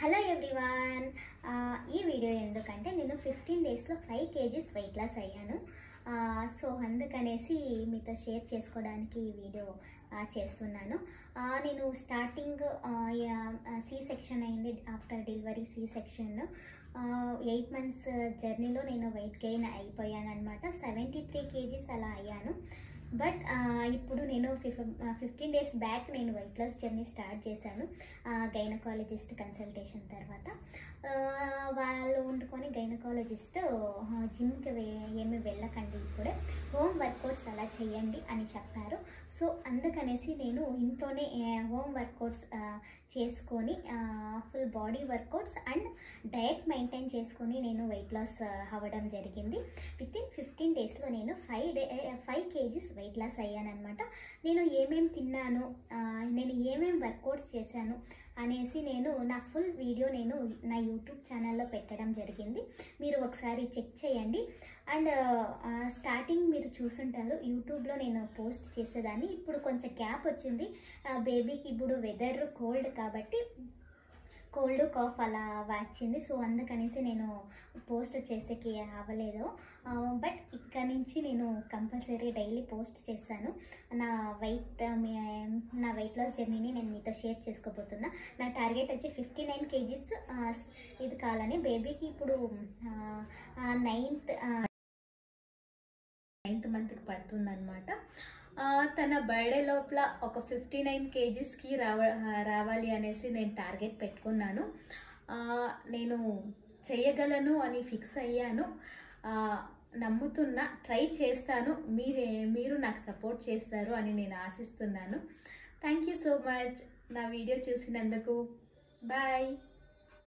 Hello everyone, ఈ video ఎందుకంటే నేను 15 డేస్లో 5 kgs వెయిట్ లాస్ అయ్యాను. సో అందుకనేసి మీతో షేర్ చేసుకోవడానికి ఈ వీడియో చేస్తున్నాను. నేను స్టార్టింగ్ సి సెక్షన్ అయింది. After delivery C section 8 months జర్నీలో నేను వెయిట్ గెయిన్ అయిపోయాను అనమాట. 73 kgs అలా అయ్యాను. బట్ ఇప్పుడు నేను 15 days బ్యాక్ నేను వెయిట్ లాస్ జర్నీ స్టార్ట్ చేశాను. గైనకాలజిస్ట్ కన్సల్టేషన్ తర్వాత వాళ్ళు వండుకొని గైనకాలజిస్ట్ జిమ్కి ఏమి వెళ్ళకండి, ఇప్పుడే హోమ్ వర్కౌట్స్ అలా చేయండి అని చెప్పారు. సో అందుకనేసి నేను ఇంట్లోనే హోమ్ వర్కౌట్స్ చేసుకొని full body workouts and diet maintain చేసుకొని నేను వెయిట్ లాస్ అవ్వడం జరిగింది. వితిన్ 15 daysలో నేను 5 kgs వెయిట్ లాస్ అయ్యానమాట. నేను ఏమేమి తిన్నాను, నేను ఏమేమి వర్కౌట్స్ చేశాను అనేసి నేను నా ఫుల్ వీడియో నేను నా యూట్యూబ్ ఛానల్లో పెట్టడం జరిగింది. మీరు ఒకసారి చెక్ చేయండి. అండ్ స్టార్టింగ్ మీరు చూసుంటారు, యూట్యూబ్లో నేను పోస్ట్ చేసేదాన్ని. ఇప్పుడు కొంచెం గ్యాప్ వచ్చింది. బేబీకి ఇప్పుడు వెదర్ కోల్డ్ కాబట్టి కోల్డ్ కాఫ్ అలా వచ్చింది. సో అందుకనేసి నేను పోస్ట్ చేసేకి అవ్వలేదు. బట్ ఇక్కడ నుంచి నేను కంపల్సరీ డైలీ పోస్ట్ చేస్తాను. నా వెయిట్ లాస్ జర్నీని నేను మీతో షేర్ చేసుకోబోతున్నా. నా టార్గెట్ వచ్చి 59 kgs ఇది కావాలని. బేబీకి ఇప్పుడు 9th మంత్కి పడుతుందన్నమాట. తన బర్త్డే లోపల ఒక 59 kgsకి రావాలి అనేసి నేను టార్గెట్ పెట్టుకున్నాను. నేను చేయగలను అని ఫిక్స్ అయ్యాను. నమ్ముతున్నా, ట్రై చేస్తాను. మీరు నాకు సపోర్ట్ చేస్తారు అని నేను ఆశిస్తున్నాను. థ్యాంక్ యూ సో మచ్ నా వీడియో చూసినందుకు. బాయ్.